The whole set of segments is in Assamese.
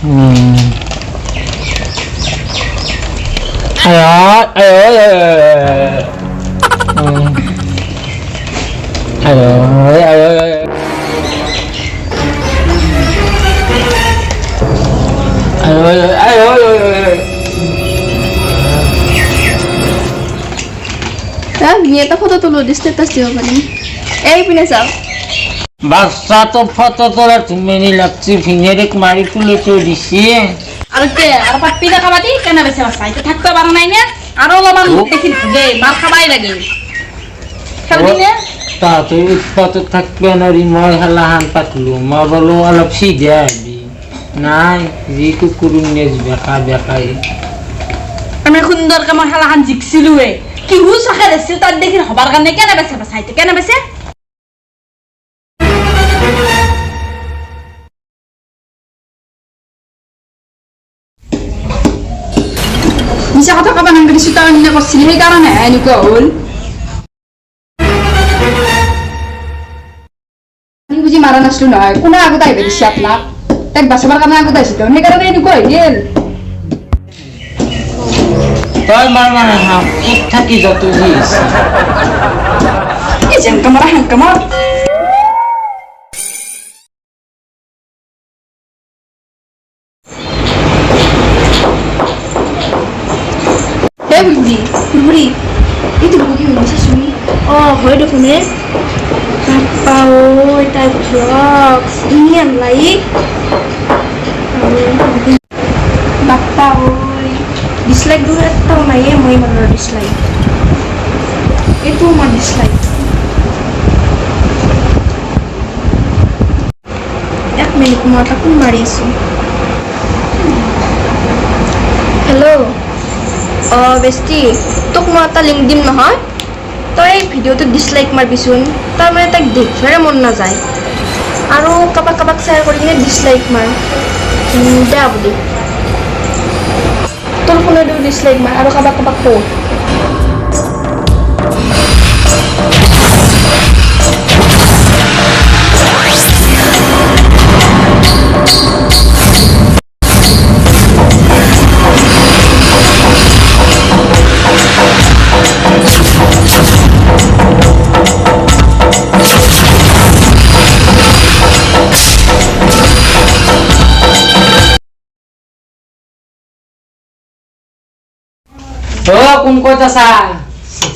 Ayo, ayo, ayo, ayo, ayo, ayo. Nieta foto tulo di status dia paling. Pindah sao? বাচ্চা তো ফটো তোলা তুমি লাগছি ফিঙ্গারে মারি তুলে তো দিছি আর কে আর পাপ্পি দেখা বাতি কেন বেছে বাসাইতে থাকতে পারো নাই না আর লবান দেখি গে মার খাবাই লাগে খেলদিনে তা তো ফটো থাকবে না রি মই হালাহান পাতলু মা বলো অলপ সিধে আবি নাই জি কুকুরুন নেজ বেকা বেকাই আমি সুন্দর কাম হালাহান জিকছিলুয়ে কি হু সাখে রেছিল তার দেখি হবার কারণে কেন বেছে বাসাইতে কেন বেছে Bisa kata kapan ang grisita niya ko sini karena ini ko ul. Ini buji marah naslu na. Kuna aku tahu beri siap nak. Tak bahasa karena aku tahu situ. Ini karena ini ko il. তোর মার মানে হাম ঠিক থাকি যত জিস Ini jangan kemarahan kemar. Buri, itu buku masa sih? Oh, boleh dokumen? Apa? Oh, itu drugs. Ini yang lain. Bapak, oh, dislike dulu atau naya mau mana dislike? Itu mau dislike. Ya, milik mata pun marisu. Hello. বেষ্টি তোক মই এটা লিংক দিম নহয় তই ভিডিঅ'টো ডিছলাইক মাৰবিচোন তাৰ মানে তাক দেখিবৰে মন নাযায় আৰু কাবাক কাবাক শ্বেয়াৰ কৰি কিনে ডিছলাইক মাৰ বেয়া বুলি তোৰ ফোনেদিও ডিছলাইক মাৰ আৰু কাবাক কাবাক কওঁ কোন কথা সা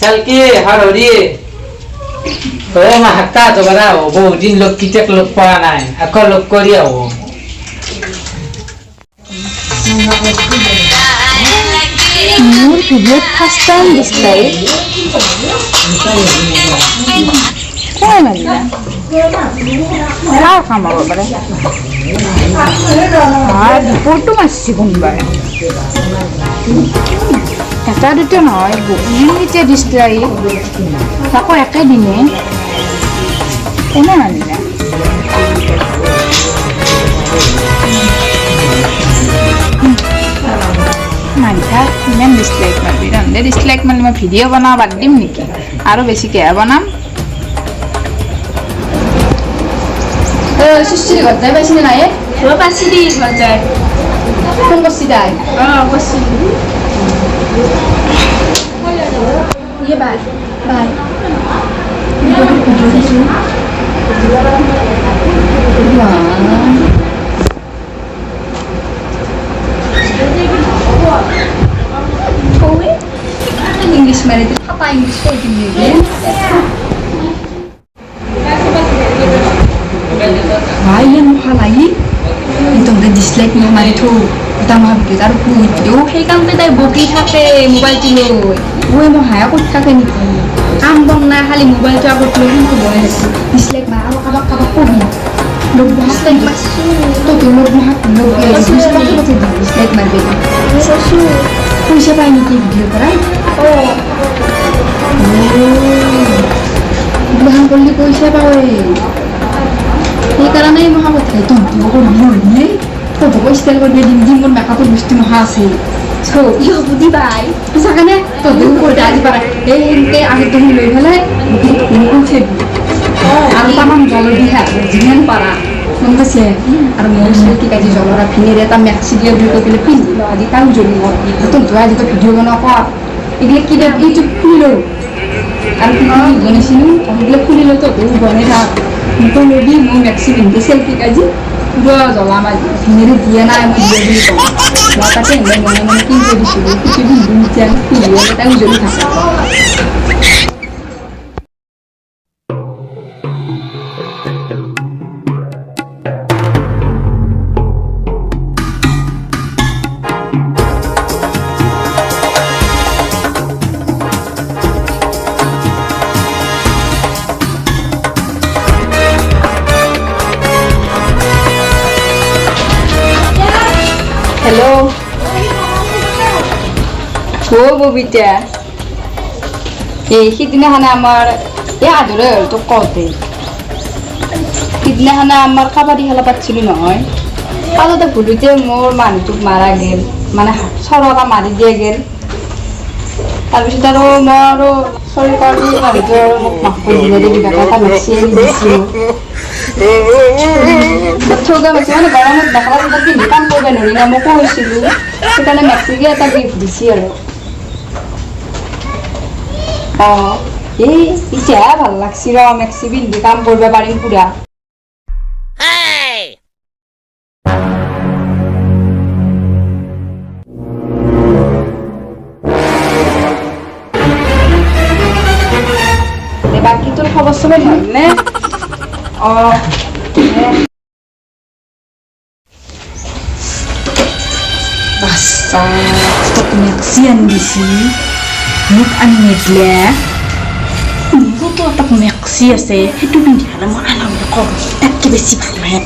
সালকি হাররি ও মা হাক্কা তো বানাও বহু দিন লোক কিটেক লোক পাওয়া নাই এখন লোক করিয়াও মোৰ ভিডিঅ'ত ফাৰ্ষ্ট টাইম ডিছলাইক কোনে মাৰিলা কামাব পাৰে ৰিপৰ্টটো মাৰিছে কোনোবাই এটা দুটা নহয় বহুতে ডিছলাইক তাকো একেদিনে কোনে মাৰিলা মানথাক ইমান ডিছলাইক মাৰিবি ৰন্ধে ডিছলাইক মাৰিলে মই ভিডিঅ' বনাব বাদ দিম নেকি আৰু বেছিকৈহে বনাম সুস্থিৰ ঘৰত যাই পাইছিনে নাই পাইছি দি ঘৰত যায় ফোন কৰিছি তাই কৰিছি ইয়ে bye bye English merit apa English kok gini yang halai itu udah dislike nih mari tuh kita mau bikin taruh video hey kan kita boki hp mobile tilo gue mau haya aku tak ini ambang nah hali mobile tuh aku tuh yang boleh dislike mah aku kabak kabak kogi lo dislike masuk tuh lo ya dislike mah deh kau siapa ini video kan oh belum boleh kau siapa এই কারণেই মহাবতাই তন্তু ওর মনে তো তো স্টাইল করে দিন দিন মন মেকআপের বৃষ্টি মহা আছে সো ইও বুদ্ধি ভাই সাকানে তো দুই করে আজ পারা এই এনকে আগে তুমি লই ফেলে কোন কোন ফেব আর তামাম জল দিয়া জিনেন পারা Mong kasi, ar mo selfie ka di jolora pinire ta maxi dia beli ko pin lo adi tahu joli mo. Betul tu adi ko video mana ko. Igle kida itu pilo. Ar pin gone sinu, igle pilo to tu gone ra. Mko lodi mo maxi pin selfie ka ji. Dua jola ma pinire dia na mo dia beli ko. Mo ta te mo mo kin ko di sinu, ki bi di jan pilo tahu joli ka. Hello. Oh, Bobita. সিদিনা খানা আমার আদরে তো কতে সিদিনা খানা আমার কাবাডি খেলা পাচ্ছিল নহয় তাতে ভুলতে মোর মানুহটোক মারা গেল মানে সরলা মারি দিয়ে গেল তাৰপিছত আৰু মই আৰু চৰকাৰী মানুহটো মোক মাফ কৰি দিলে দেই কিবা এটা মেক্সিয়ে দিছিল ঠগা মেক্সি মানে গৰমত দেখাব পিন্ধি কাম কৰিব নোৱাৰি না মই কৈছিলোঁ সেইকাৰণে মেক্সিকে এটা গিফ্ট দিছি আৰু এতিয়া ভাল লাগছি ৰ মেক্সি পিন্ধি কাম কৰিব পাৰিম পুৰা বাকী তোৰ খবৰ চবৰ ভালনে বাচ্চা তোক মেক্সি আনি দিছি মোক আনি নিদিলে মোৰোতো এটা মেক্সি আছে সেইটো পিন্ধি হ'লে মই আনন্দ কৰোঁ তাতকৈ বেছি ভাল লাগে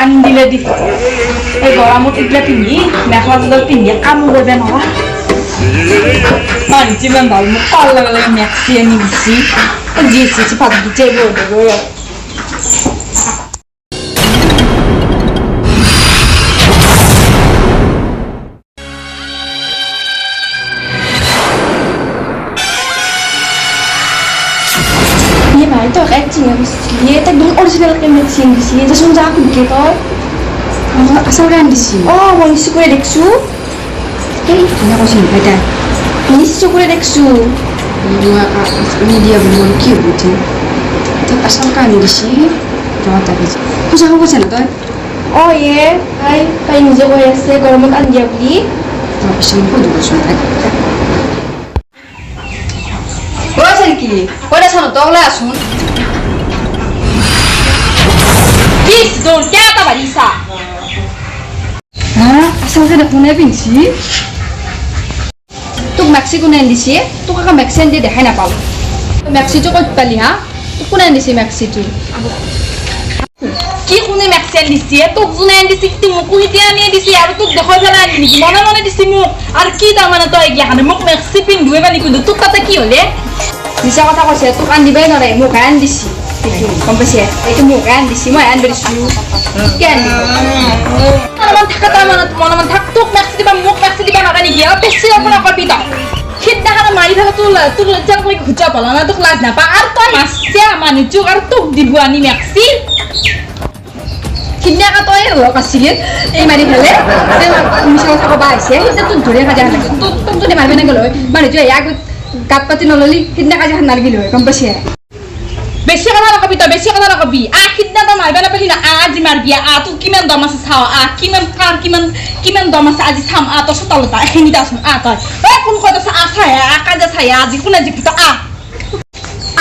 আনি দিলে দি এই গৰমত এইগিলা পিন্ধি মেখেলা চাদৰ পিন্ধি কাম কৰিব নোৱাৰা মানুহ যিমান ভাল মোক কোৱাৰ লগে লগে মেক্সি আনি দিছি যি চিচি ভাত দিছে গৈ Ini itu acting habis dia tak dong original kayak sih di sini terus unjuk aku gitu asal kan di sini oh mau isi kue deksu ini aku sih ada ini isi kue deksu ini dia belum kiu gitu itu asal kan di sini jawab tapi aku sama aku sana tuh oh iya hai kayak nggak kue sih kalau mau anja beli tapi sama aku juga suara কি কইরা শোনো তগলে আসুন প্লিজ ডোন্ট কেয়ার তা বাড়িসা হ্যাঁ আসলে এটা কোনে পিনছি তোক মেক্সি কোনে দিছি তোক কাকা মেক্সি আনি দেখাই না পাল মেক্সি তো কই পালি হ্যাঁ তোক কোনে দিছি মেক্সি তুই কি কোনে মেক্সি আনি দিছি তোক কোনে আনি দিছি তুই মোক কই দিয়া আনি দিছি আর তোক দেখাই ফেলা আনি নিকি মনে মনে দিছি মোক আর কি দাম মানে তই গিয়া হানে মোক মেক্সি পিন্ধুৱে বানি কই তোক তাতে কি হলে bisa kata kau saya tuh kan di bawah orang mau kan di sini itu kompres ya itu mau kan di sini mau kan bersih kan mana kata mana tak tuh maksud di bawah maksud di bawah kan dia pasti aku nak pita kita kan mari dah tuh jangan lagi hujan palang tuh kelas napa arto masih mana juga arto di bawah ni maksud kita kata ya lo kasihin mari hele misalnya aku bahas ya itu tuh dia kerja lagi tuh dia mana kalau mana juga ya কাট পাতি নললি কিডনা কাজি হান নালগিল হয় গম পাইছে বেছি কথা নকবি তই বেছি কথা নকবি কিডনা তো মাৰিবা নাপালি না আজি মাৰবি তোৰ কিমান দম আছে চাও কিমান দম আছে আজি চাম তোৰ চোতালতা এখিনিতে আছোন তই কোন কত আছে চাই কাজে চাই আজি কোনে জিকিত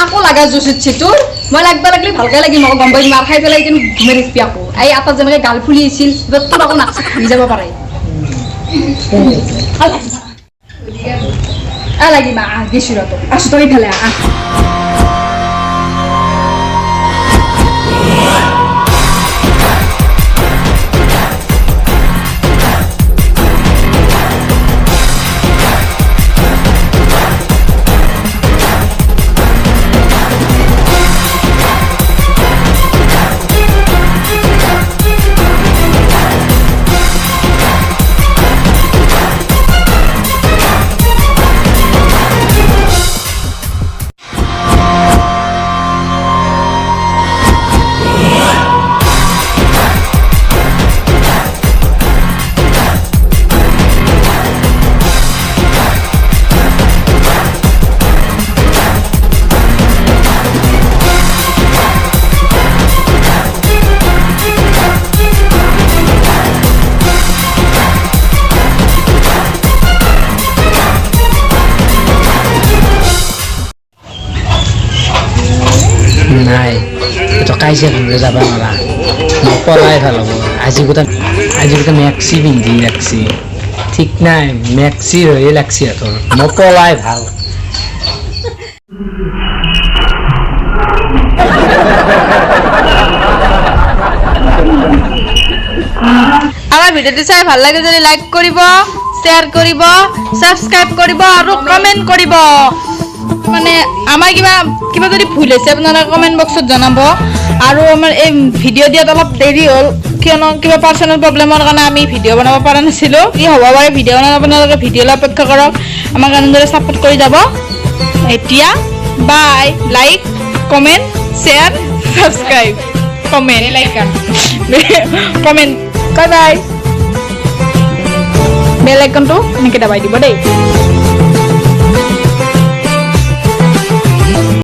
আকৌ লাগা জুচিছে তোৰ মই লাগবা লাগলি ভালকে লাগি মই গম পাই মাৰ খাই পেলাই তুমি ঘুমে ৰেচপি আকৌ এই আটাত যেনেকে গাল ফুলি আছিল তোৰ আকৌ নাক হৈ যাব পাৰে lagi mah gitu loh tuh asal tuh ibalah নাই তো কাজিয়া ঘুরে যাব নোৱাৰা মই পলাই ভাল হ'ব আজি গোটা মেক্সি পিন্ধি ৰাখছি ঠিক নাই মেক্সি হৈয়ে লাগছি সিহঁতৰ মই পলাই ভাল আমাৰ ভিডিওটি চাই ভাল লাগে যদি লাইক কৰিব শেয়াৰ কৰিব সাবস্ক্ৰাইব কৰিব আৰু কমেন্ট কৰিব মানে আমাৰ কিবা যদি ভুল হৈছে আপোনালোকে কমেন্ট বক্সত জনাব আৰু আমাৰ এই ভিডিও দিয়াত অলপ দেৰি হ'ল কিয়নো কিবা পাৰ্সোনাল প্ৰব্লেমৰ কাৰণে আমি ভিডিও বনাব পৰা নাছিলো কি হ'ব পাৰে ভিডিও বনাব আপোনালোকে ভিডিওলৈ অপেক্ষা কৰক আমাক এনেদৰে সাপোৰ্ট কৰি যাব এতিয়া bye like comment share subscribe comment comment bye bye bell আইকনটো এনেকৈ দাবাই দিব দেই